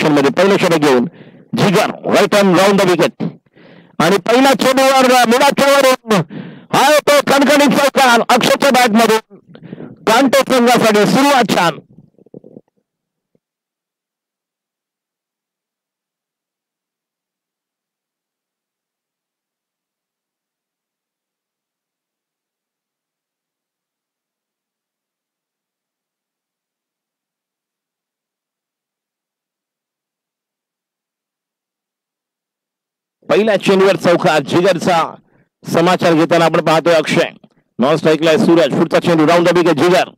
Combination मध्ये पहिलं षटक घेऊन Jigar right hand round the wicket आणि पहिला चेंडूवर मुलाखतीवरून हा येतो कणकणीत चौकार अक्षयच्या बॅट मधून कांटे संघासाठी सुरुवात छान. पहिल्या चेंडूवर चौकार जिगरचा समाचार घेताना आपण पाहतोय अक्षय. नॉन स्ट्राईकला आहे सूरज. पुढचा चेंडू राऊंड द विकेट जिगर.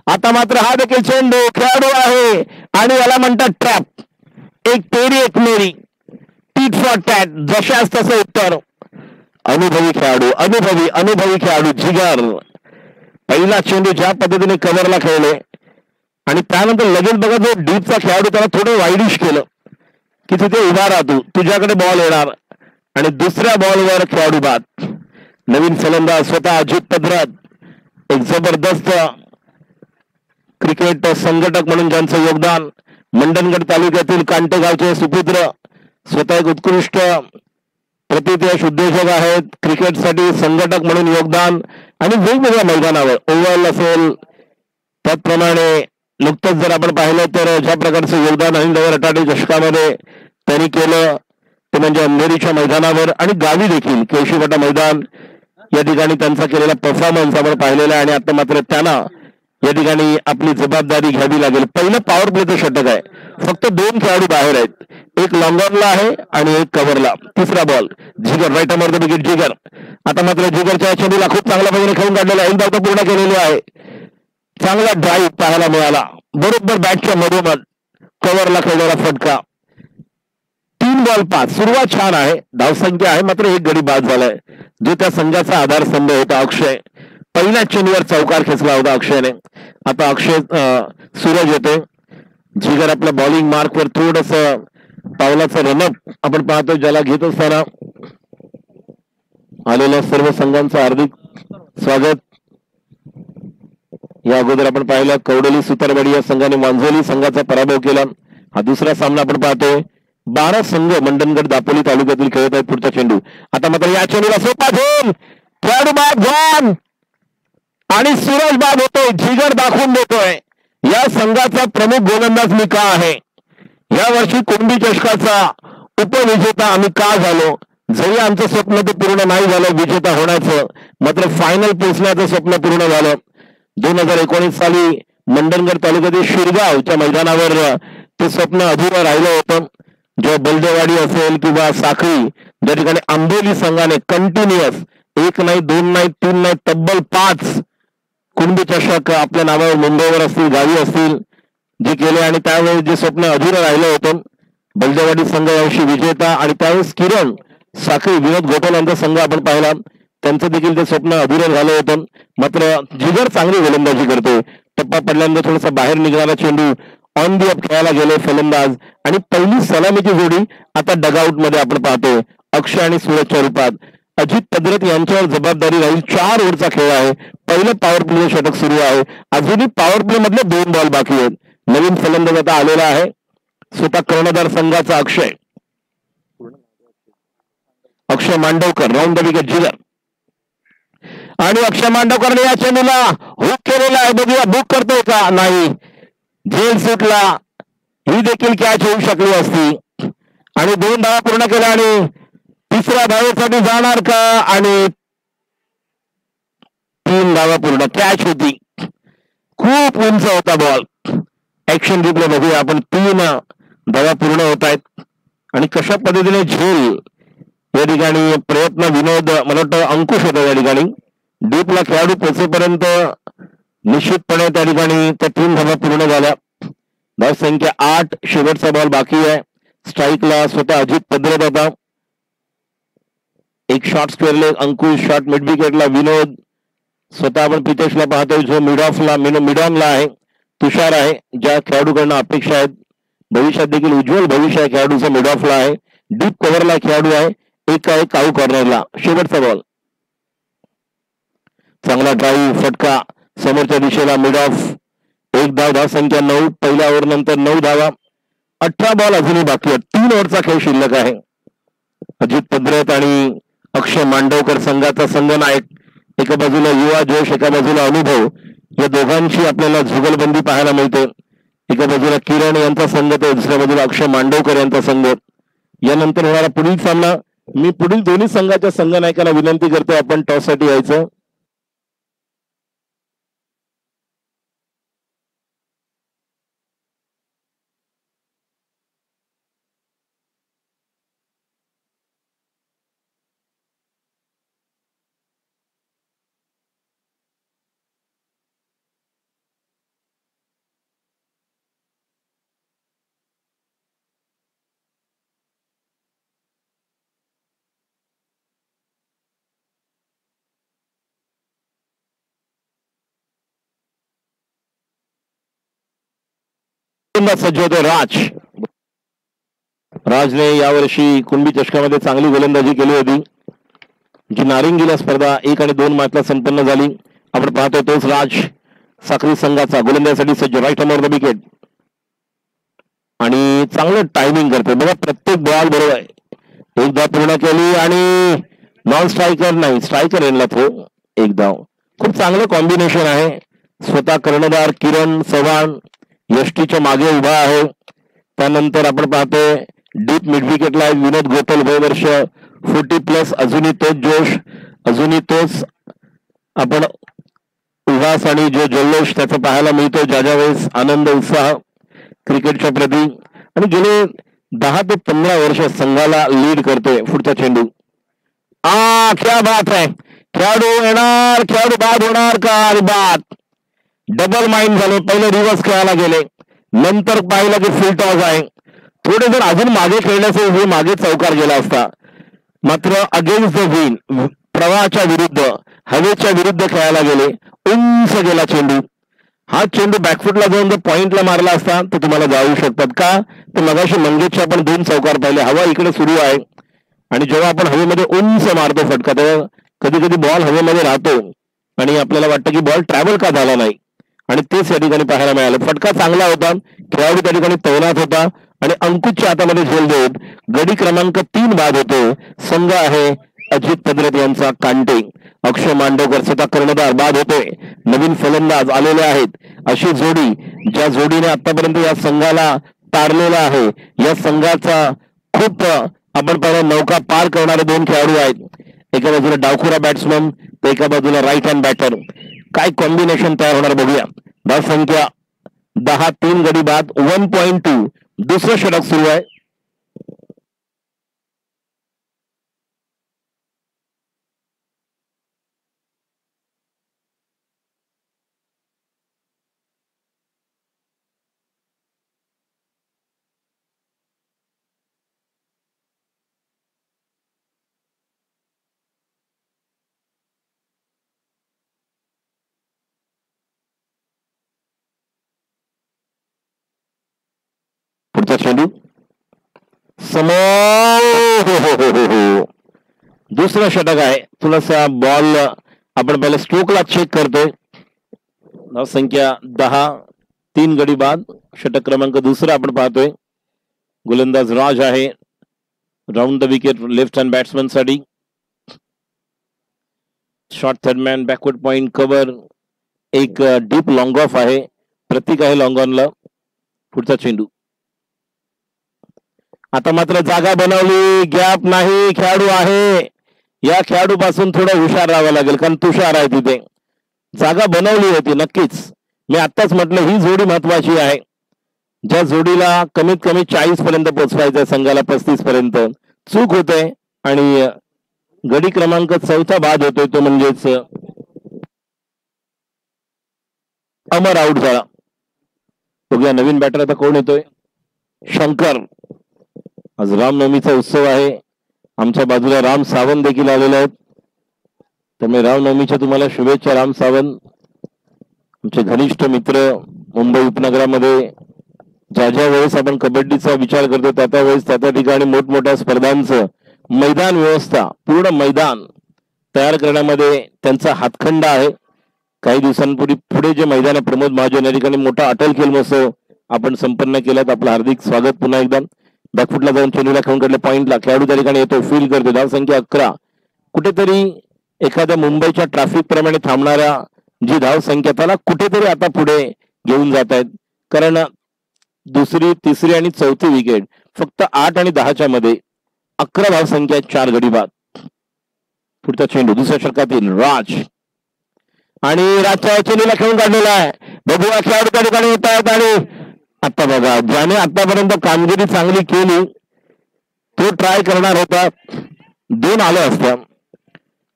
आता मात्र हा देखील चेंडू खेळाडू आहे आणि याला म्हणतात ट्रॅप. एक पेरी एक मेरी टीट फॉर टॅट जशाच तसं उत्तर. अनुभवी खेळाडू जिगर. पहिला चेंडू ज्या पद्धतीने कव्हरला खेळले आणि त्यानंतर लगेच बघा जो डीपचा खेळाडू त्याला थोडं वाईडिश केलं की तिथे उभा राहतो, तुझ्याकडे बॉल येणार आणि दुसऱ्या बॉलवर खेळाडू बाद. नवीन फलंदाज स्वतः अजित पद्रत एक जबरदस्त क्रिकेट संघटक म्हणून ज्यांचं योगदान. मंडणगड तालुक्यातील कांटे गावचे सुपुत्र, स्वतः एक उत्कृष्ट प्रतियश उद्योजक आहेत. क्रिकेटसाठी संघटक म्हणून योगदान आणि वेगवेगळ्या मैदानावर ओव्हल असेल त्याचप्रमाणे नुकतंच जर आपण पाहिलं तर ज्या प्रकारचं योगदान अहिंदवर अटाटे चषकामध्ये त्यांनी केलं ते म्हणजे अंधेरीच्या मैदानावर आणि गावी देखील केळशीवाटा मैदान या ठिकाणी त्यांचा केलेला परफॉर्मन्स आपण पाहिलेला आहे. आणि आता मात्र त्यांना या ठिकाणी आपली जबाबदारी घ्यावी लागेल. पहिलं पॉवर प्लेचं षटक आहे. फक्त 2 खेळाडू बाहेर आहेत, एक लॉंगॉनला आहे आणि एक कव्हरला. तिसरा ball Jigar right hand the wicket Jigar. आता मात्र जिगरच्या चेंडूला खूप चांगल्या पद्धतीने खेळून काढलेला एक धाव पूर्ण केलेली आहे. चांगला ड्राईव्ह पाहायला मिळाला बरोबर बॅटच्या मधोमध कव्हरला खेळलेला फटका. 3 बॉल 5. सुरुवात छान आहे, धावसंख्या आहे, मात्र एक गडी बाद झालाय जो त्या संघाचा आधारस्तंभ होता अक्षय. पहिल्या चेंडूवर चौकार खेचला होता अक्षयने. आता अक्षय सूरज येते. जिगर आपल्या बॉलिंग मार्कवर थोडस पावलाचं रनअप आपण पाहतो ज्याला घेत असताना आलेल्या सर्व संघांचं हार्दिक स्वागत. या अगोदर आपण पाहिलं कवडोली सुतारवाडी या संघाने मांजोली संघाचा पराभव केला. हा दुसरा सामना आपण पाहतोय. 12 संघ मंडणगड दापोली तालुक्यातील खेळत आहेत. पुढचा चेंडू आता मात्र या चेंडूला सोपा झेल खेळाडू बाद झाला आणि सूरज बाद होतोय. जिगर दाखवून देतोय या संघाचा प्रमुख गोलंदाज मी का आहे. या वर्षी कुंभी चषकाचा उपविजेता आम्ही का झालो. जरी आमचं स्वप्न ते पूर्ण नाही झालं विजेता होण्याचं, मात्र फायनल पोहोचण्याचं स्वप्न पूर्ण झालं. 2019 साली मंडणगड तालुक्यातील शिरगावच्या मैदानावर ते स्वप्न अधुरं राहिलं होतं. जेव्हा बलदेवाडी असेल किंवा साखळी ज्या ठिकाणी आंबोली संघाने कंटिन्युअस 1 नाही 2 नाही 3 नाही तब्बल 5 कुंभी चषक आपल्या नावावर मुंबईवर असतील गावी असतील जे केले आणि त्यावेळेस जे स्वप्न अधुरं राहिलं होतं. बलदेवाडी संघ यावर्षी विजेता आणि त्यावेळेस किरण साखळी विनोद गोपाल यांचा संघ आपण पाहिला, त्यांचं देखील ते स्वप्न अधुरं झालं होतं. मात्र जिगर चांगली गोलंदाजी करतोय. टप्पा पडल्यानंतर थोडासा बाहेर निघणारा चेंडू ऑन दी अप खेळायला गेले फलंदाज आणि पहिली सलामीची जोडी आता डगआउट मध्ये आपण पाहतोय अक्षय आणि सूरजच्या रूपात. अजित पद्रत यांच्यावर जबाबदारी राहील. 4 ओव्हरचा खेळ आहे. पहिलं पॉवर प्ले षटक सुरू आहे. अजूनही पॉवर प्ले मधले 2 बॉल बाकी आहेत. नवीन फलंदाज आता आलेला आहे स्वतः कर्णधार संघाचा अक्षय मांडवकर राऊंड द विकेट जिगर. आणि अक्षय मांडवकरने या चेंडूला हुक केलेला आहे. बघूया बुक करतोय का नाही. झेल सुटला. ही देखील कॅच होऊ शकली असती आणि 2 धावा पूर्ण केल्या आणि तिसऱ्या धावेसाठी जाणार का आणि 3 धावा पूर्ण. कॅच होती. खूप उंच होता बॉल. ऍक्शन रिप्ले बघूया आपण. 3 धावा पूर्ण होत आहेत आणि कशा पद्धतीने झेल या ठिकाणी प्रयत्न विनोद मला वाटतं अंकुश होता या ठिकाणी. डीपला खेळाडू पोहोचेपर्यंत निश्चितपणे त्या ठिकाणी त्या 3 धावा पूर्ण झाल्या. धाव संख्या 8. शेवटचा बॉल बाकी आहे. स्ट्राईकला स्वतः अजित पद्रत होता. एक शॉर्ट स्क्वेअरले अंकुश, शॉर्ट मिड विकेटला विनोद. स्वतः आपण प्रितेशला पाहतोय जो मिडॉनला आहे. तुषार आहे ज्या खेळाडूकडनं अपेक्षा आहेत. भविष्यात देखील उज्ज्वल भविष्य आहे खेळाडूचं मिड ऑफला आहे. डीप कव्हरला खेळाडू आहे. एक काऊ कॉर्नरला. शेवटचा बॉल चांगला ड्राईव्ह फटका समोरच्या दिशेला मिड ऑफ. 1 धाव. धाव संख्या 9. पहिल्या ओव्हर नंतर 9 धावा. 18 बॉल अजूनही बाकी आहेत. 3 ओव्हरचा खेळ शिल्लक आहे. अजित पद्रत आणि अक्षय मांडवकर संघाचा संघनायक, एका बाजूला युवा जोश, एका बाजूला अनुभव, या दोघांची आपल्याला जुगलबंदी पाहायला मिळते. एका बाजूला किरण यांचा संघ तर दुसऱ्या बाजूला अक्षय मांडवकर यांचा संघ. यानंतर होणारा पुढील सामना, मी पुढील दोन्ही संघाच्या संघनायकाला विनंती करतो आपण टॉस साठी यायचं. सज्ज होते राजने यावर्षी कुणबी चषकामध्ये चांगली गोलंदाजी केली होती, जी नारिंगीला स्पर्धा 1 आणि 2 मॅचला संपन्न झाली. आपण पाहतोय तोच राज साखरी संघाचा गोलंदाजीसाठी सज्ज, राईट हँड द विकेट, आणि चांगलं टायमिंग करते बघा. प्रत्येक बॉल बरोबर आहे. एकदा पूर्ण केली आणि नॉन स्ट्रायकर नाही, स्ट्रायकर एंडला थ्रो, एक धाव. खूप चांगलं कॉम्बिनेशन आहे. स्वतः कर्णधार किरण चव्हाण यष्टीच्या मागे उभा आहे. त्यानंतर आपण पाहतोय डीप मिड विकेटला विनोद गोतल, वर्ष 40+, अजूनही तोच जोश, अजूनही तोच आपण उल्हास आणि जो जल्लोष त्याचा पाहायला मिळतो, ज्या वेळेस आनंद उत्साह क्रिकेटच्या प्रती. आणि गेले 10 ते 15 वर्ष संघाला लीड करतोय. पुढचा चेंडू, क्या बात आहे. खेळाडू येणार, खेळाडू बाद होणार का? आणि बाद, डबल माइंड झाले. पहिले रिव्हर्स खेळायला गेले, नंतर पाहिलं की फुल टॉस आहे. थोडे जर अजून मागे खेळण्याचे मागे चौकार गेला असता, मात्र अगेन्स्ट द विंड, प्रवाहाच्या विरुद्ध, हवेच्या विरुद्ध खेळायला गेले. उंच गेला चेंडू. हा चेंडू बॅकफुटला जाऊन जर पॉइंटला मारला असता तर तुम्हाला जाऊ शकतात का? तर मगाशी मंगेशचे आपण 2 चौकार पाहिले. हवा इकडे सुरू आहे आणि जेव्हा आपण हवेमध्ये उंच मारतो फटका, तेव्हा कधी कधी बॉल हवेमध्ये राहतो आणि आपल्याला वाटतं की बॉल ट्रॅव्हल का झाला नाही, आणि तेच या ठिकाणी पाहायला मिळालं. फटका चांगला होता, खेळाडू त्या ठिकाणी तैनात होता आणि अंकुशच्या हातामध्ये झेल देत गडी क्रमांक 3 बाद होतो. संघ आहे अजित पद्रत यांचा कांटे. अक्षय मांडवकर स्वतः कर्णधार बाद होते. नवीन फलंदाज आलेले आहेत. अशी जोडी, ज्या जोडीने आतापर्यंत या संघाला तारलेला आहे. या संघाचा खूप आपण पाहिलं नौका पार करणारे 2 खेळाडू आहेत. एका बाजूला डावखुरा बॅट्समन, तर एका बाजूला राईट हँड बॅटर. काय कॉम्बिनेशन तयार होणार बघूया. धाव संख्या 10, 3 गडी बाद, 1.2. दुसरं षटक सुरू आहे. पुढचा चेंडू समोर, दुसरं षटक आहे. थोडासा बॉल आपण पहिला स्ट्रोकला चेक करतोय. धाव संख्या 10, 3 गडी बाद, षटक क्रमांक दुसरा आपण पाहतोय. गोलंदाज राज आहे. Round the wicket left hand batsman साठी. Short third man, backward point cover, एक डीप लॉंग ऑफ आहे. प्रतीक आहे लॉंग ऑनला. पुढचा चेंडू, आता मात्र जागा बनवली, गॅप नाही, खेळाडू आहे. या खेळाडू पासून थोडं हुशार राहावं लागेल, कारण तुषार आहे तिथे. जागा बनवली होती नक्कीच. मी आत्ताच म्हटलं ही जोडी महत्वाची आहे. ज्या जोडीला कमीत कमी 40 पर्यंत पोहोचवायचं, संघाला 35 पर्यंत, चूक होते आणि गडी क्रमांक 4 बाद होतोय, तो म्हणजेच अमर आउट झाला. बघूया नवीन बॅटर आता कोण येतोय. शंकर. आज रामनवमीचा उत्सव आहे. आमच्या बाजूला राम सावंत देखील आलेले आहेत. त्यामुळे रामनवमीच्या तुम्हाला शुभेच्छा. राम सावंत आमचे घनिष्ठ मित्र. मुंबई उपनगरामध्ये ज्या ज्या वेळेस आपण कबड्डीचा विचार करतो त्या वेळेस त्या ठिकाणी मोठमोठ्या स्पर्धांचं मैदान व्यवस्था, पूर्ण मैदान तयार करण्यामध्ये त्यांचा हातखंडा आहे. काही दिवसांपूर्वी पुढे जे मैदान आहे प्रमोद महाजन या ठिकाणी मोठा अटल खेल महोत्सव आपण संपन्न केल्यात. आपलं हार्दिक स्वागत पुन्हा एकदा. बॅकफुटला जाऊन चेंडूला खेळून काढले, पॉईंटला खेळाडू त्या ठिकाणी येतो, फील करतो. धावसंख्या 11. कुठेतरी एखाद्या मुंबईच्या ट्रॅफिक प्रमाणे थांबणाऱ्या जी धावसंख्या त्याला कुठेतरी आता पुढे घेऊन जात आहेत. कारण दुसरी, तिसरी आणि चौथी विकेट फक्त 8 आणि 10च्या मध्ये 11 धावसंख्या, 4 गडी बाद. पुढचा चेंडू दुसऱ्या षटकातील राज, आणि राजच्या चेंडूला खेळून काढलेला आहे. बघूया खेळाडू त्या ठिकाणी येत आहेत. आणि आता बघा, ज्याने आतापर्यंत कामगिरी चांगली केली तो ट्राय करणार होता, 2 आल्या असत्या.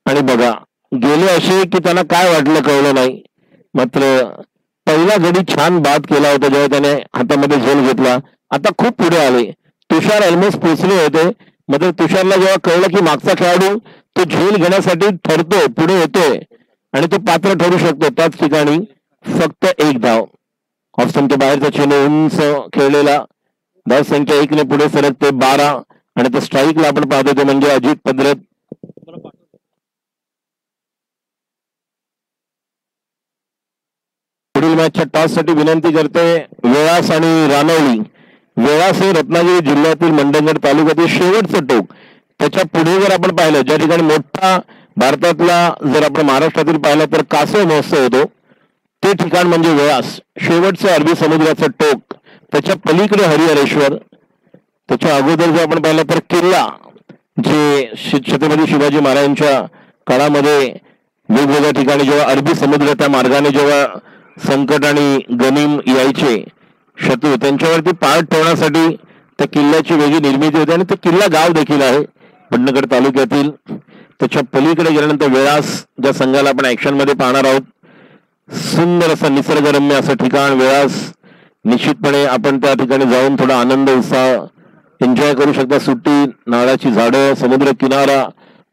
आणि बघा गेले असे की त्यांना काय वाटलं कळलं नाही. मात्र पहिला गडी छान बाद केला होता जेव्हा त्याने हातामध्ये झेल घेतला. आता खूप पुढे आले. तुषार ऑलमोस्ट पोहोचले होते. मात्र तुषारला जेव्हा कळलं की मागचा खेळाडू तो झेल घेण्यासाठी ठरतो, पुढे येतोय आणि तो पात्र ठरू शकतो, त्याच ठिकाणी फक्त 1 धाव. ऑफस्टंपच्या बाहेरचा चेंडू उंच खेळलेला, धावसंख्या 1 ने पुढे सरकते 12. आणि तो स्ट्राईकला आपण पाहतो ते म्हणजे अजित पद्रत. पुढील मॅचच्या टॉस साठी विनंती करते वेळास आणि रानवली. वेळास हे रत्नागिरी जिल्ह्यातील मंडणगड तालुक्यातील शेवटचं टोक. त्याच्या पुढे जर आपण पाहिलं, ज्या ठिकाणी मोठा भारतातला जर आपण महाराष्ट्रातील पाहिलं तर कासव महोत्सव होतो, ते ठिकाण म्हणजे वेळास. शेवटचं अरबी समुद्राचं टोक, त्याच्या पलीकडे हरिहरेश्वर. त्याच्या अगोदर जर आपण पाहिलं तर किल्ला, जे छत्रपती शिवाजी महाराजांच्या काळामध्ये वेगवेगळ्या ठिकाणी जेव्हा अरबी समुद्र त्या मार्गाने जेव्हा संकट आणि गनिम यायचे, शत्रू त्यांच्यावरती पाळ ठेवण्यासाठी त्या किल्ल्याची वेगळी निर्मिती होती. आणि तो किल्ला गाव देखील आहे मंडणगड तालुक्यातील. त्याच्या पलीकडे गेल्यानंतर वेळास, ज्या संघाला आपण ऍक्शन मध्ये पाहणार आहोत, सुंदर असं निसर्गरम्य असं ठिकाण वेळास. निश्चितपणे आपण त्या ठिकाणी जाऊन थोडा आनंद उत्साह एन्जॉय करू शकता. सुट्टी, नारळाची झाडं, समुद्र किनारा,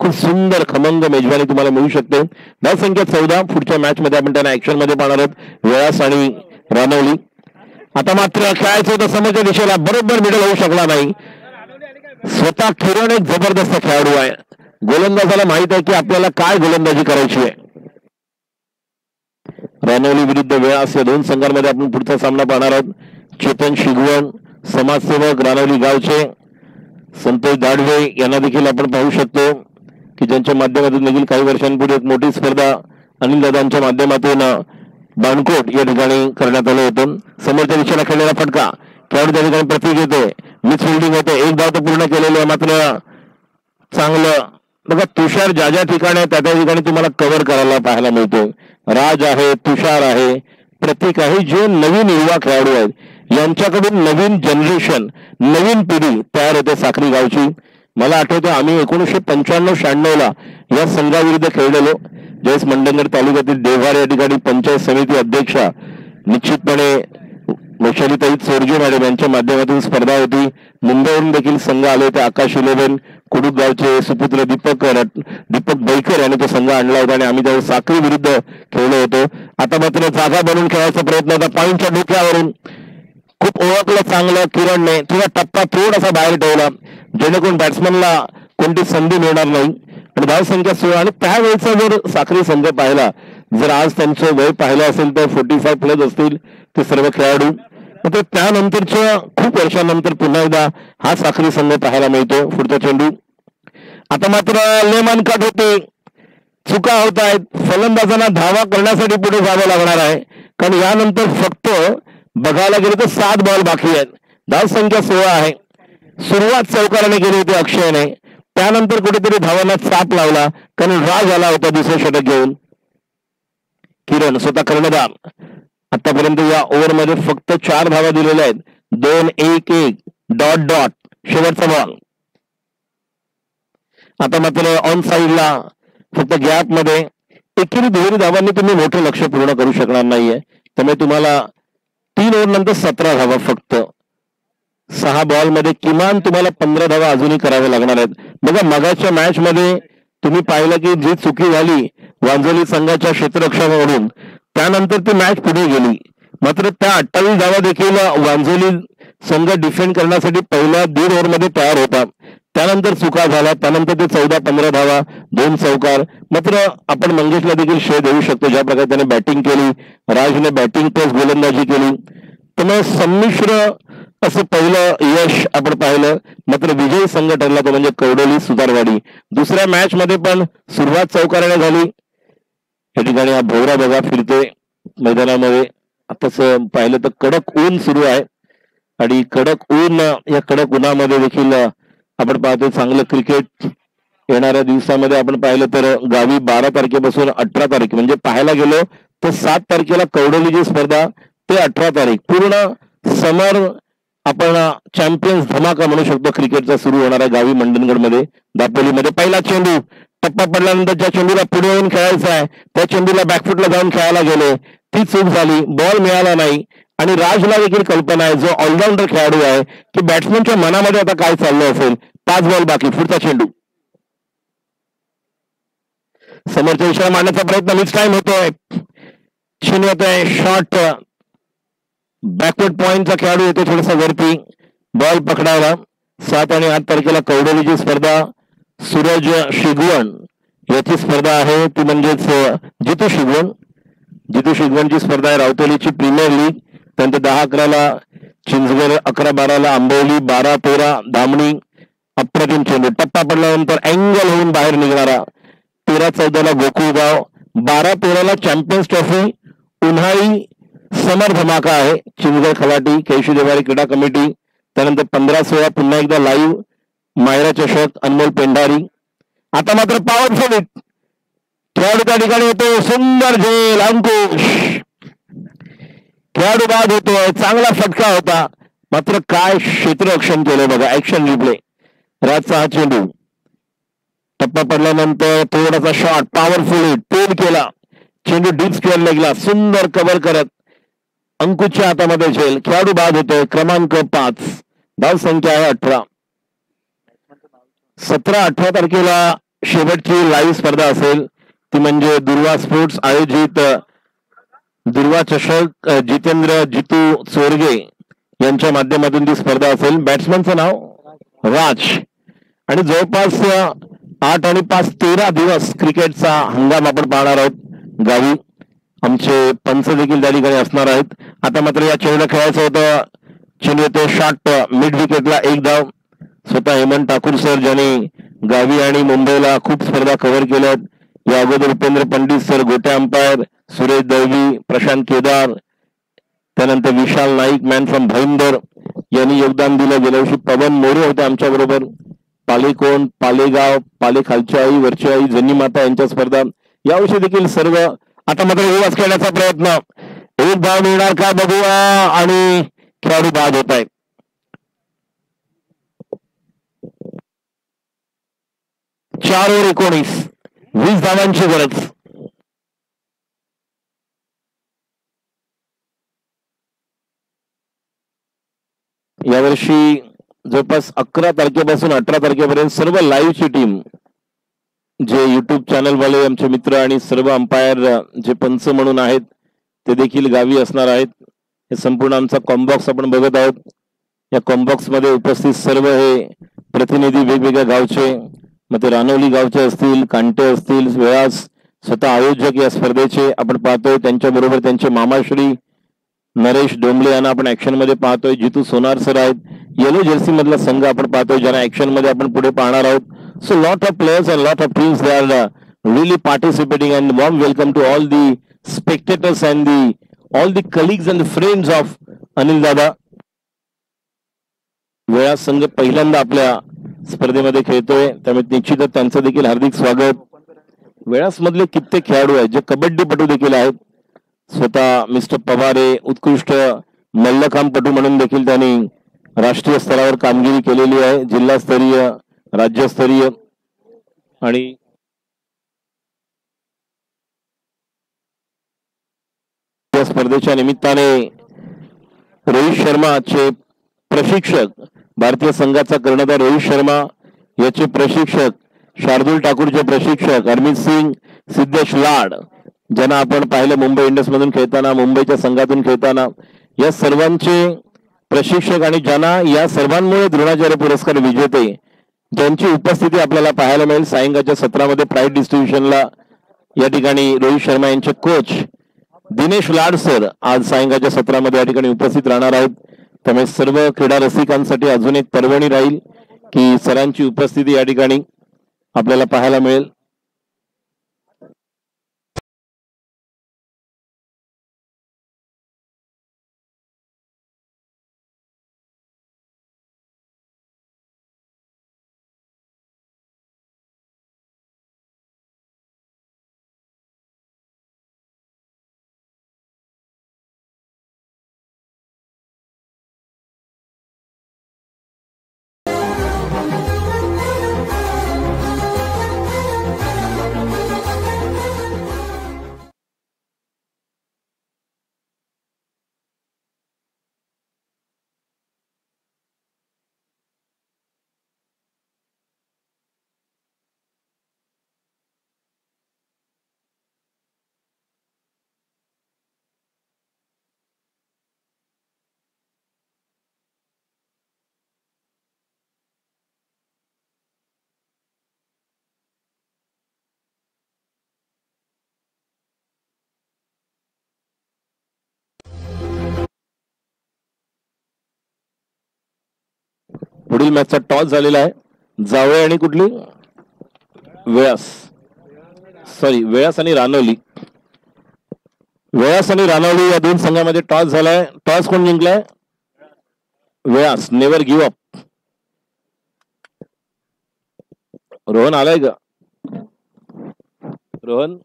खूप सुंदर खमंग मेजवानी तुम्हाला मिळू शकते. धावसंख्या 14. पुढच्या मॅच मध्ये आपण त्यांना ऍक्शन मध्ये पाहणार आहोत, वेळास आणि रानवली. आता मात्र खेळायचं होतं समोरच्या दिशेला, बरोबर मिडल होऊ शकला नाही. स्वतः किरण एक जबरदस्त खेळाडू आहे. गोलंदाजाला माहित आहे की आपल्याला काय गोलंदाजी करायची आहे. रानवली विरुद्ध वेळास या 2 संघांमध्ये आपण पुढचा सामना पाहणार आहोत. चेतन शिगवण, समाजसेवक रानवली गावचे, संतोष दाडवे यांना देखील आपण पाहू शकतो की ज्यांच्या माध्यमातून देखील काही वर्षांपूर्वी एक मोठी स्पर्धा अनिल दादांच्या माध्यमातून बाणकोट या ठिकाणी करण्यात आलं होतं. समोरच्या दिशेला खेळलेला फटका, खेळाडू त्या ठिकाणी प्रतीक येतोय, मिस फिल्डिंग होते, 1 धाव तर पूर्ण केलेली आहे. मात्र चांगलं बघा, तुषार ज्या ज्या ठिकाणी आहे त्या त्या ठिकाणी तुम्हाला कव्हर करायला पाहायला मिळतो. राज आहे, तुषार आहे, प्रतीक आहे, जे नवीन युवा खेळाडू आहेत, यांच्याकडून नवीन जनरेशन, नवीन पिढी तयार होते साखरी गावची. मला आठवतं आम्ही 1995-96 या संघाविरुद्ध खेळलेलो. ज्यावेळेस मंडणगड तालुक्यातील देवघर या ठिकाणी पंचायत समिती अध्यक्षा निश्चितपणे वैशालीताई चोरगे मॅडम यांच्या माध्यमातून स्पर्धा होती. मुंबईवरून देखील संघ आले होते. आकाश 11 कुडूक गावचे सुपुत्र दीपक बैकर यांनी तो संघ आणला होता आणि आम्ही त्यावेळेस साखरी विरुद्ध खेळलो होतो. आता मात्र जागा बनवून खेळायचा प्रयत्न होता. पॉईंटच्या डोक्यावरून खूप ओळखलं चांगलं किरणने, थोडा टप्पा थोडासा बाहेर ठेवला जेणेकरून बॅट्समनला कोणती संधी मिळणार नाही. आणि धावसंख्या 16. आणि त्यावेळेचा जर साखरी संघ पाहिला, जर आज त्यांचं वय पाहिलं असेल तर 45 प्लस असतील ते सर्व खेळाडू. मात्र त्यानंतरच्या खूप वर्षांनंतर पुन्हा एकदा हा साखरी संघ पाहायला मिळतो. पुढचा चेंडू आता मात्र लेमन कट होते, चुका होत आहेत. फलंदाजांना धावा करण्यासाठी पुढे जावं लागणार आहे, कारण यानंतर फक्त बघायला गेलं तर 7 बॉल बाकी आहेत. धावसंख्या 16 आहे. सुरुवात चौकाराने केली होती अक्षयने, त्यानंतर कुठेतरी धावांना चाप लावला कारण राज आला होता दुसरं षटक घेऊन. किरण स्वतः कर्णधार. आतापर्यंत या ओव्हरमध्ये फक्त 4 धावा दिलेल्या आहेत. 2-1-1 डॉट डॉट शेवटचा बॉल. आता मात्र ऑन साईडला फक्त गॅप मध्ये एकेरी 2 धावांनी तुम्ही मोठं लक्ष पूर्ण करू शकणार नाहीये. त्यामुळे तुम्हाला 3 ओव्हर नंतर 17 धावा, फक्त 6 बॉल मध्ये किमान तुम्हाला 15 धावा अजूनही कराव्या लागणार आहेत. बघा मगाच्या मॅच मध्ये तुम्ही पाहिलं की जी चुकी झाली वांजोली संघाच्या क्षेत्ररक्षकाकडून, त्यानंतर ती मॅच पुढे गेली. मात्र त्या 28 धावा देखील वांजोली संघ डिफेंड करण्यासाठी पहिल्या 1.5 ओव्हरमध्ये तयार होता. त्यानंतर चुका झाला, त्यानंतर ते 14-15 धावा, 2 चौकार. मात्र आपण मंगेशला देखील श्रेय देऊ शकतो ज्या प्रकारे त्याने बॅटिंग केली. राजने बॅटिंग प्लस गोलंदाजी केली. त्यामुळे संमिश्र असं पहिलं यश आपण पाहिलं. मात्र विजयी संघ ठरला तो म्हणजे कवडोली सुतारवाडी. दुसऱ्या मॅच मध्ये पण सुरुवात चौकाराने झाली. या ठिकाणी हा भोवरा बघा फिरतोय मैदानामध्ये. आताच पाहिलं तर कडक ऊन सुरू आहे आणि कडक ऊन, या कडक उन्हामध्ये देखील आपण पाहतोय चांगलं क्रिकेट. येणाऱ्या दिवसामध्ये आपण पाहिलं तर गावी 12 तारखेपासून 18 तारीख म्हणजे पाहायला गेलो तर 7 तारखेला कवडोलीची स्पर्धा ते 18 तारीख पूर्ण समर आपण चॅम्पियन्स धमाका म्हणू शकतो क्रिकेटचा सुरू होणार आहे गावी मंडणगडमध्ये दापोलीमध्ये. पहिला चेंडू टप्पा पडल्यानंतर ज्या चेंडूला पुढे येऊन खेळायचा आहे त्या चेंडूला बॅकफुटला जाऊन खेळायला गेले, ती चूक झाली, बॉल मिळाला नाही. आणि राजला देखील कल्पना आहे, जो ऑलराऊंडर खेळाडू आहे, की बॅट्समनच्या मनामध्ये आता काय चाललं असेल. 5 बॉल बाकी, पुढचा चेंडू समोरच्या विषयाला मारण्याचा प्रयत्न, मिस टाइम होतोय, क्षीण होतोय शॉट. बॅकवर्ड पॉइंटचा खेळाडू येतो थोडासा वरती बॉल पकडायला. 7 आणि 8 तारखेला कवडोलीची स्पर्धा सूरज शिगवण याची स्पर्धा आहे, ती म्हणजेच जितू शिगवणची स्पर्धा आहे. रावतोलीची प्रीमियर लीग. त्यानंतर 10-11ला चिंचगड, 11-12ला आंबवली, 12-13 धामणी. अप्रतिम चेंडू टप्पा पडल्यानंतर अँगल होऊन बाहेर निघणारा. 13-14ला गोकुळगाव, 12-13ला चॅम्पियन्स ट्रॉफी उन्हाळी समर धमाका आहे चिंचगड खलाटी केशू देवारी क्रीडा कमिटी. त्यानंतर 15-16 पुन्हा एकदा लाईव्ह मायरा चषक अनमोल पेंढारी. आता मात्र पॉवरफुल खेळाडू त्या ठिकाणी होतो, सुंदर झेल अंकुश, खेळाडू बाद होतोय, चांगला फटका होता. मात्र काय क्षेत्ररक्षण केलं बघा, ऍक्शन रिप्ले. राजचा हा चेंडू टप्पा पडल्यानंतर थोडासा शॉट, पॉवरफुल हिट, टोल केला चेंडू, डीप स्क्वेअर लेगला सुंदर कव्हर करत अंकुशच्या हातामध्ये झेल, खेळाडू बाद होतोय. क्रमांक 5, धाव संख्या आहे 18. 17-18 तारखेला शेवटची लाईव्ह स्पर्धा असेल, ती म्हणजे दुर्वा स्पोर्ट्स आयोजित दुर्वा चषक. जितू चोरगे यांच्या माध्यमातून ती स्पर्धा असेल. बॅट्समनचं नाव राज. आणि जवळपास 8 आणि 5 13 दिवस क्रिकेटचा हंगाम आपण पाहणार आहोत गावी. आमचे पंच देखील त्या ठिकाणी असणार आहेत. आता मात्र या चेंडूला खेळायचं होतं, चेंडू येतो शॉट मिड विकेटला, 1 धाव. स्वतः हेमंत ठाकूर सर ज्यांनी गावी आणि मुंबईला खूप स्पर्धा कव्हर केल्यात. या अगोदर उपेंद्र पंडित सर, गोटे अंपायर, सुरेश दळवी, प्रशांत केदार, त्यानंतर विशाल नाईक मॅन फ्रॉम भाईंदर यांनी योगदान दिलं. गेल्या वर्षी पवन मोरे होते आमच्या बरोबर. पालेकोण, पालेगाव, पाले खालची आई, वरची आई, जनी माता यांच्या स्पर्धा यावर्षी देखील सर्व. आता मात्र उवास खेळण्याचा प्रयत्न, 1 धाव मिळणार का बघूया. आणि खेळाडू बाद होत आहे. 4 ओव्हर 19, 20 धावांची गरज. यावर्षी जवळपास 11 तारखेपासून 18 तारखेपर्यंत सर्व लाईव्हची टीम, जे युट्यूब चॅनलवाले आमचे मित्र आणि सर्व अंपायर जे पंच म्हणून आहेत ते देखील गावी असणार आहेत. हे संपूर्ण आमचा कॉम्बॉक्स आपण बघत आहोत. या कॉम्बॉक्स मध्ये उपस्थित सर्व हे प्रतिनिधी वेगवेगळ्या गावचे, मग ते रानवली गावचे असतील, कांटे असतील, व्यास, स्वतः आयोजक या स्पर्धेचे आपण पाहतोय. त्यांच्याबरोबर त्यांचे मामाश्री नरेश डोंबले यांना आपण ऍक्शन मध्ये पाहतोय. जितू सोनार सर आहेत. येलो जर्सी मधला संघ आपण पाहतोय ज्यांना ऍक्शन मध्ये आपण पुढे पाहणार आहोत. So lot of players and lot of teams they are really participating, and warm welcome to all the spectators and all the colleagues and the friends of Anil दादा. वेळा संघ पहिल्यांदा आपल्या स्पर्धेमध्ये खेळतोय, त्यामुळे निश्चितच त्यांचं देखील हार्दिक स्वागत. वेळास मधले कित्येक खेळाडू आहेत जे कबड्डीपटू देखील आहेत. स्वतः मिस्टर पवारे उत्कृष्ट मल्लखांबपटू म्हणून देखील त्यांनी राष्ट्रीय स्तरावर कामगिरी केलेली आहे, जिल्हास्तरीय, राज्यस्तरीय. आणि या स्पर्धेच्या निमित्ताने रोहित शर्माचे प्रशिक्षक, भारतीय संघाचा कर्णधार रोहित शर्मा याचे प्रशिक्षक, शार्दुल ठाकूरचे प्रशिक्षक हरमीत सिंग, सिद्धेश लाड ज्यांना आपण पाहिलं मुंबई इंडियन्स मधून खेळताना, मुंबईच्या संघातून खेळताना, या सर्वांचे प्रशिक्षक आणि ज्यांना या सर्वांमुळे द्रोणाचार्य पुरस्कार विजेते ज्यांची उपस्थिती आपल्याला पाहायला मिळेल सायंकाळच्या 17 मध्ये प्राईज डिस्ट्रीब्युशनला. या ठिकाणी रोहित शर्मा यांचे कोच दिनेश लाड सर आज सायंकाळच्या सत्रामध्ये या ठिकाणी उपस्थित राहणार आहेत. त्यामुळे सर्व क्रीडा रसिकांसाठी अजून एक पर्वणी राहील की सरांची उपस्थिती या ठिकाणी आपल्याला पाहायला मिळेल. पुढील मॅचचा टॉस झालेला आहे. जावळे आणि कुठली वेळास आणि रानवली. वेळास आणि रानवली या दोन संघामध्ये टॉस झालाय. टॉस कोण जिंकलाय? Velas. Never give up. Rohan आलाय का? Rohan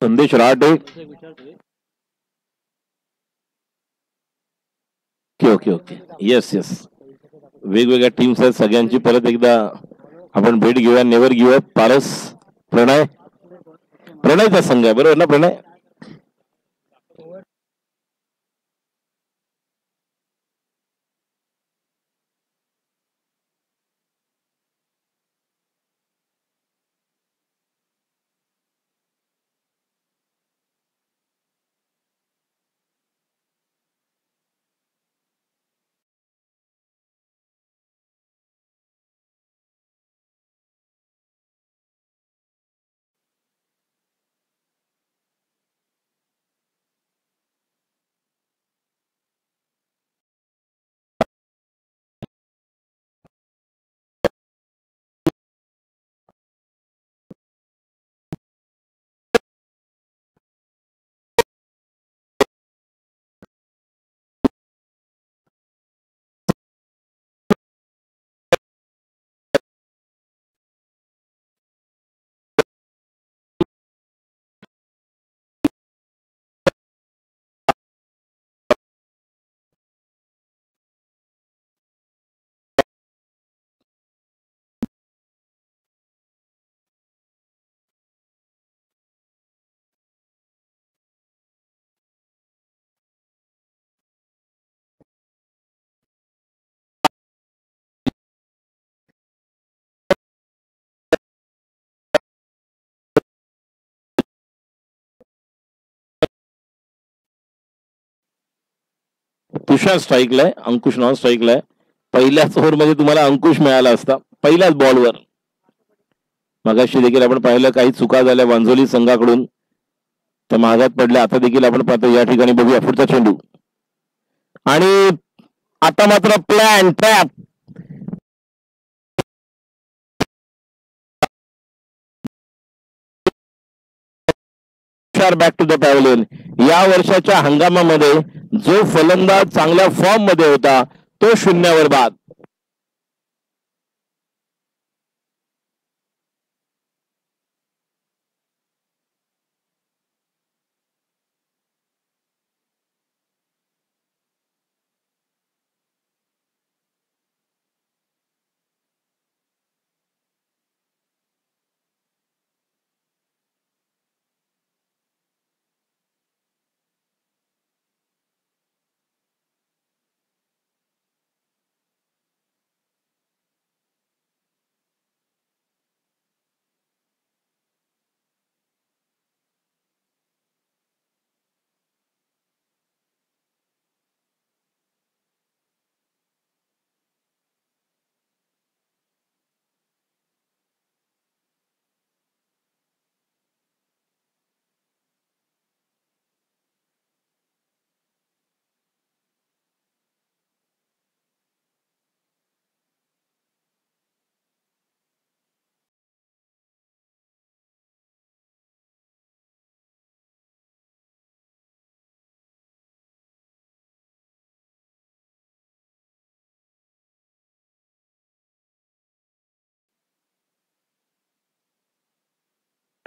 Sandesh Rahate. Okay okay okay. Yes yes. वेगवेगळ्या टीम्स आहेत सगळ्यांची. परत एकदा आपण भेट घेऊया. Never give up. पारस प्रणयचा संघ आहे बरोबर ना? प्रणय तुषार स्ट्राईकला आहे. अंकुश नॉन स्ट्राईकला आहे. पहिल्याच ओव्हरमध्ये तुम्हाला अंकुश मिळाला असता पहिल्याच बॉलवर. मगाशी देखील आपण पाहिलं काही चुका झाल्या वांझोली संघाकडून, तर मागात पडल्या. आता देखील आपण पाहतो या ठिकाणी. बघूया पुढचा चेंडू. आणि आता मात्र plan trap. Back to the pavilion. या वर्षाच्या हंगामामध्ये जो फलंदाज चांगल्या फॉर्म मध्ये होता तो शून्यावर बाद.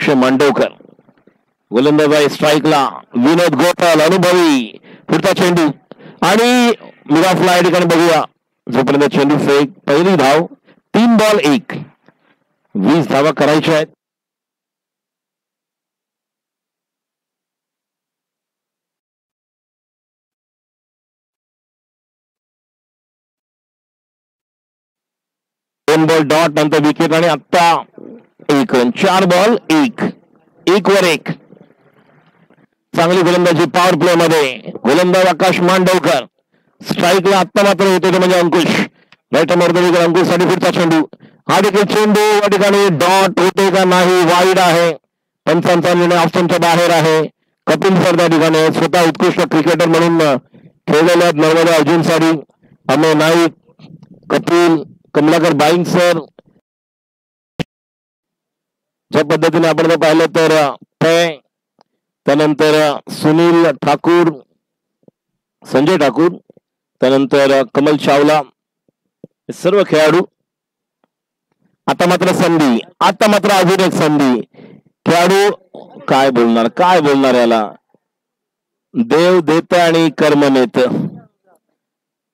आकाश मांडवकर. गोलंदाज आहे स्ट्राईकला विनोद गोपाल अनुभवी. पुढचा चेंडू आणि मिराफ या ठिकाणी बघूया. जोपर्यंत चेंडू फेक पहिली धाव 3 बॉल 1. 20 धावा करायच्या आहेत. दोन बॉल डॉट नंतर विकेट आणि आता 1 रन. 4 बॉल 1. 1 वर 1. चांगली गोलंदाजी पॉवर प्ले मध्ये. गोलंदाज आकाश मांडवकर. स्ट्राईकला आत्ता मात्र होते म्हणजे अंकुश. राईट मर्दवीकर अंकुशसाठी पुढचा चेंडू. हा देखील चेंडू या ठिकाणी डॉट होते का नाही वाईड आहे. पंचांचा निर्णय ऑप्शनच्या बाहेर आहे. कपिल सर त्या ठिकाणी स्वतः उत्कृष्ट क्रिकेटर म्हणून खेळलेले आहेत. नर्मदा अर्जुन साडी अमय नाईक कपिल कमलाकर बाईंग सर. ज्या पद्धतीने आपण जर पाहिलं तर त्यानंतर सुनील ठाकूर संजय ठाकूर त्यानंतर कमल चावला सर्व खेळाडू. आता मात्र संधी. आता मात्र अजून एक संधी. खेळाडू काय बोलणार याला. देव देत आणि कर्म नेत.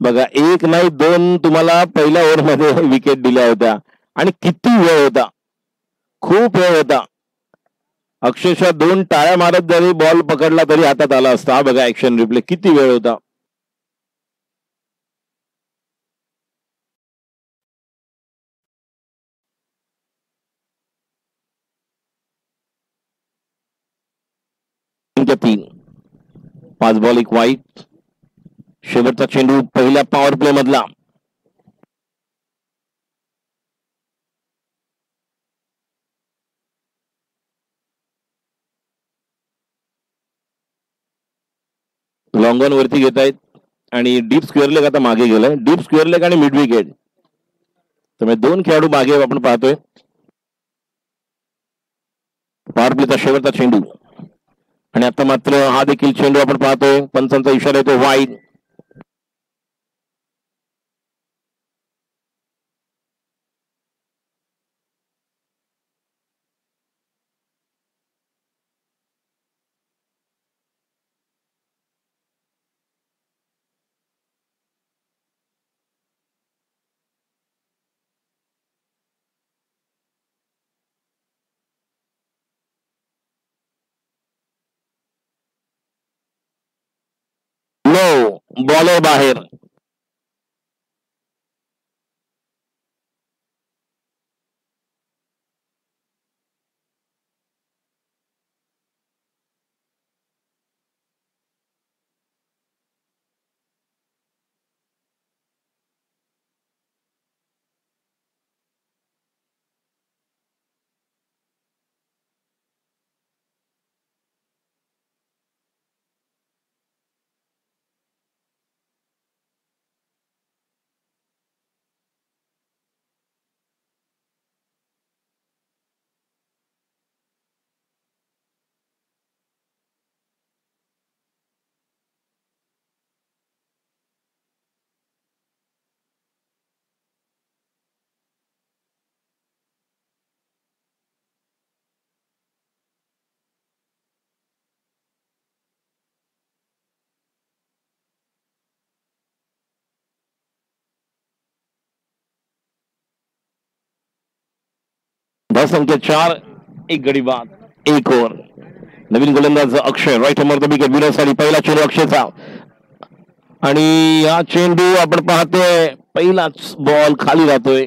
बघा 1 नाही 2 तुम्हाला पहिल्या ओव्हरमध्ये विकेट दिल्या होत्या आणि किती वेळ होता. खूप वेळ होता. अक्षरशः 2 टाळ्या मारत जरी बॉल पकडला तरी हातात आला असता. हा बघा ऍक्शन रिप्ले किती वेळ होता. तीन 5 बॉल 1 वाईट. शेवटचा चेंडू पहिल्या पॉवर प्ले मधला. लॉंग ऑन वरती घेत आहेत आणि डीप स्क्वेअर लेग आता मागे गेलाय. डीप स्क्वेअर लेग आणि मिड विकेट त्यामुळे 2 खेळाडू मागे आपण पाहतोय. पॉवर प्लेचा शेवटचा चेंडू आणि आता मात्र हा देखील चेंडू आपण पाहतोय. पंचांचा इशारा येतो वाईड. बॉलर बाहेर. संख्या 4 1 गडी बाद 1 ओव्हर. नवीन गोलंदाज अक्षय राईट मर्द विकेट विनोसाठी पहिला चेंडू अक्षयचा आणि हा चेंडू आपण पाहतोय पहिलाच बॉल खाली जातोय.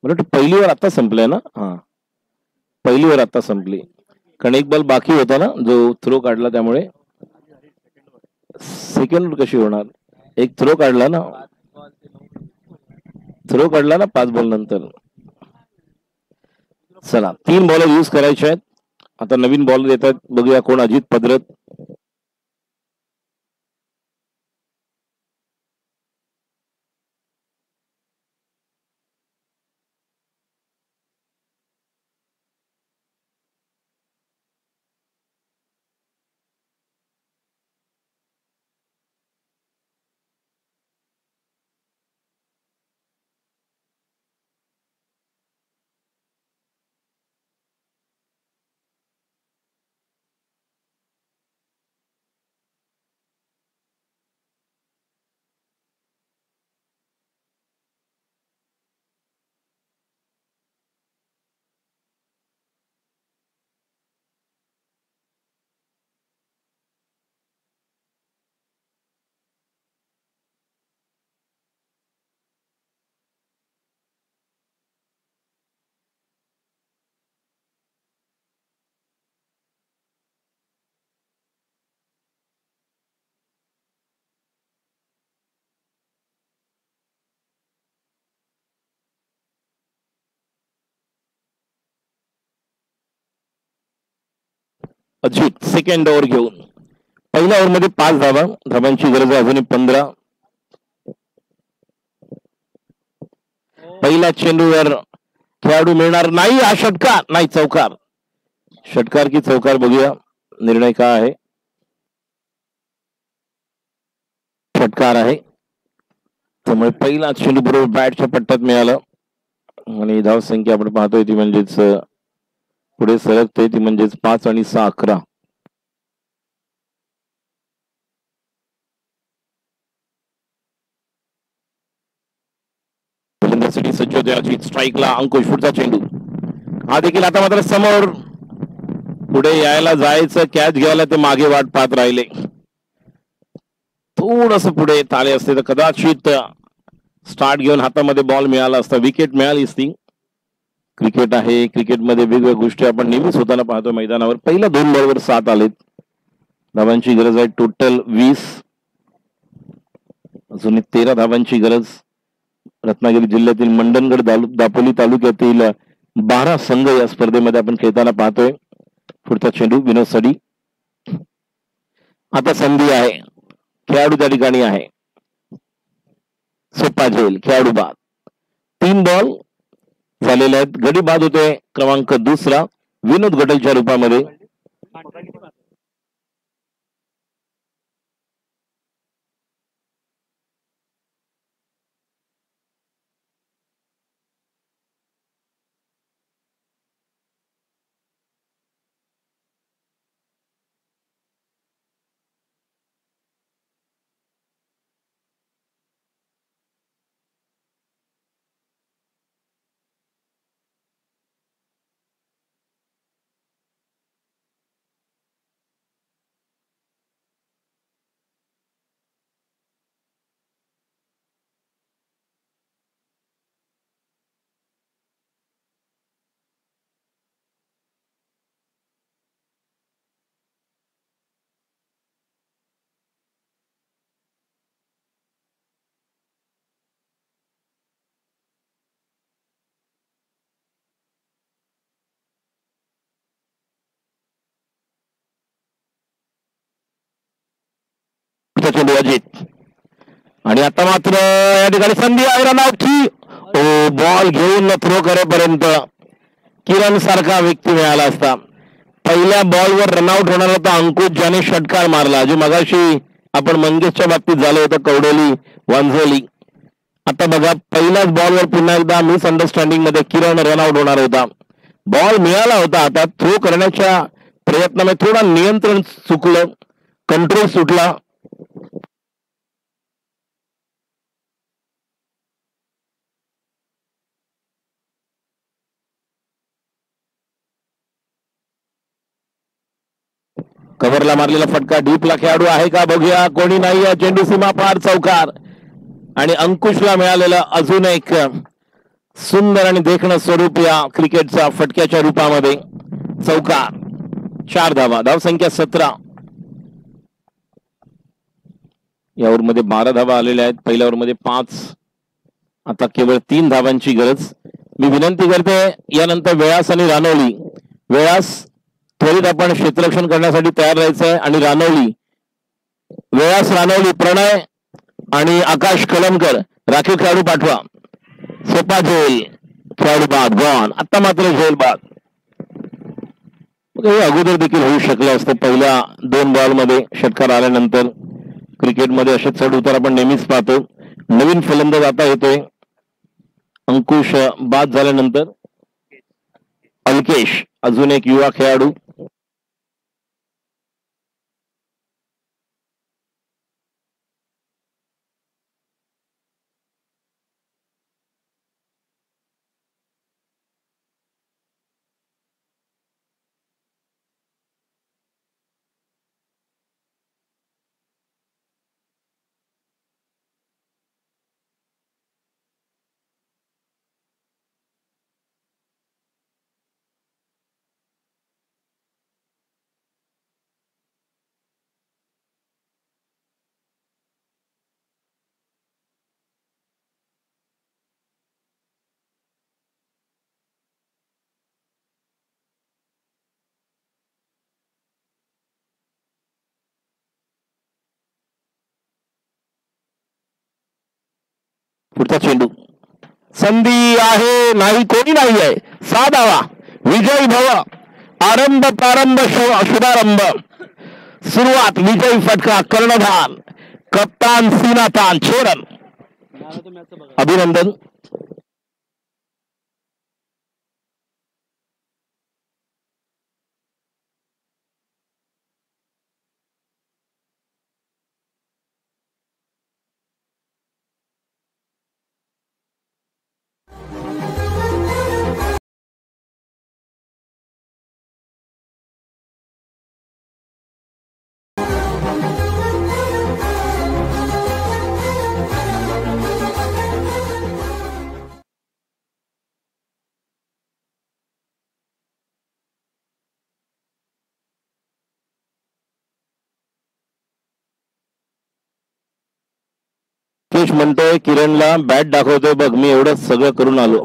पहिली ओव्हर आता संपलाय ना. हा पहिली ओव्हर आता संपली कारण एक बॉल बाकी होता ना जो थ्रो काढला त्यामुळे. सेकंड कशी होणार. एक थ्रो काढला ना 5 बॉल नंतर. चला 3 बॉल यूज करायचे आहेत. आता नवीन बॉल येत आहेत बघूया कोण. अजित पद्रत. अजित सेकंड ओव्हर घेऊन पहिल्या ओव्हरमध्ये 5 धावांची गरज आहे, अजूनही 15. पहिल्या चेंडूवर खेळाडू मिळणार नाही, हा षटकार नाही, चौकार. षटकार की चौकार बघूया निर्णय काय आहे. षटकार आहे, त्यामुळे पहिला चेंडू बरोबर बॅटच्या पट्ट्यात मिळालं आणि धाव संख्या आपण पाहतोय ती म्हणजेच पुढे सरकते, ती म्हणजेच 5 आणि 6 11. सज्ज होते अजित. स्ट्राईकला अंकुश. पुढचा चेंडू हा देखील आता मात्र समोर. पुढे यायला जायचं, कॅच घ्यायला ते मागे वाट पाहत राहिले. थोडस पुढे आले असते तर कदाचित स्टार्ट घेऊन हातामध्ये बॉल मिळाला असता, विकेट मिळाली असती. क्रिकेट आहे, क्रिकेटमध्ये वेगवेगळ्या गोष्टी आपण नेहमीच होताना पाहतो मैदानावर. पहिल्या 2 बॉलवर 7 आलेत. धावांची गरज आहे टोटल 20. अजून 13 धावांची गरज. रत्नागिरी जिल्ह्यातील मंडणगड दापोली तालुक्यातील 12 संघ या स्पर्धेमध्ये आपण खेळताना पाहतोय. पुढचा चेंडू विनोद सडी. आता संधी आहे, खेळाडू त्या ठिकाणी आहे. सोपा झेल, खेळाडू बाद. 3 बॉल झालेले आहेत. गडी बाद होते क्रमांक 2 विनोद गटलच्या रूपामध्ये. चेंडू अजित. आणि आता मात्र या ठिकाणी संधी आहे रनआउटची. बॉल घेऊन थ्रो करेपर्यंत किरण सारखा व्यक्ती मिळाला असता. पहिल्या बॉलवर रनआउट होणार होता अंकुश, ज्याने षटकार मारला, जो मगाशी आपण मंगेशच्या बाबतीत झालं होतं कवडोली वांझोली. आता बघा, पहिल्याच बॉलवर पुन्हा एकदा मिसअंडरस्टँडिंग मध्ये किरण रनआउट होणार होता. बॉल मिळाला होता, आता थ्रो करण्याच्या प्रयत्नामध्ये थोडा नियंत्रण चुकलं, कंट्रोल सुटला. कव्हरला मारलेला फटका, डीपला खेळाडू आहे का बघूया, कोणी नाही. चेंडू सीमा पार, चौकार. आणि अंकुशला मिळालेला अजून एक सुंदर आणि देखणं स्वरूप या क्रिकेटचा फटक्याच्या रूपामध्ये, चौकार. 4 धावा, धावसंख्या 17. या ओव्हरमध्ये 12 धावा आलेल्या आहेत. पहिल्या ओव्हरमध्ये 5. आता केवळ 3 धावांची गरज. मी विनंती करते यानंतर व्यास आणि रानवली. व्यास त्वरित आपण क्षेत्ररक्षण करण्यासाठी तयार राहायचंय आणि रानवली, व्यास, रानवली, प्रणय आणि आकाश कलमकर राखीव खेळाडू पाठवा. सोपा झेल, खेळाडू बाद, गॉन. आता मात्र झेल बाद. हे अगोदर देखील होऊ शकलं असतं. पहिल्या 2 बॉलमध्ये षटकार आल्यानंतर क्रिकेटमध्ये असे चढ उतार आपण नेहमीच पाहतो. नवीन फलंदाज आता येतोय अंकुश बाद झाल्यानंतर. अल्केश अजून एक युवा खेळाडू. पुढचा चेंडू, संधी आहे, नाही, कोणी नाही आहे, 6 धावा, विजयी भव, आरंभ प्रारंभ शुभारंभ, सुरुवात, विजयी फटका, कर्णधार कप्तान सीनातान 6 रन, अभिनंदन. म्हणतोय किरणला बॅट दाखवतोय, बघ मी एवढं सगळं करून आलो.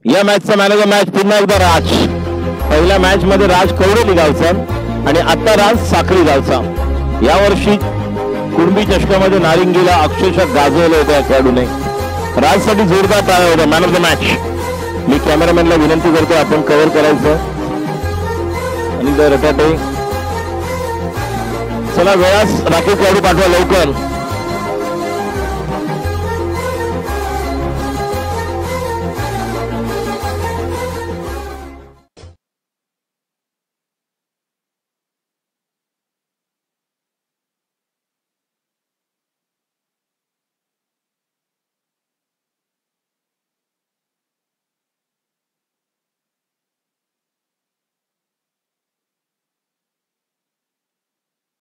या मॅचचा मॅन ऑफ द मॅच पुन्हा एकदा राज. पहिल्या मॅच मध्ये राज कवडेली गावचा आणि आता राज साखळी गावचा. यावर्षी कुणबी चषकामध्ये नारिंगीला अक्षरशः गाजवलं होतं या खेळाडूने. राजसाठी जोरदार टाळ्या होत्या. Man of the match. मी कॅमेरामॅनला विनंती करतो आपण कव्हर करायचं आणि रटाटे. चला वेळास राखीव खेळाडू पाठवा लवकर.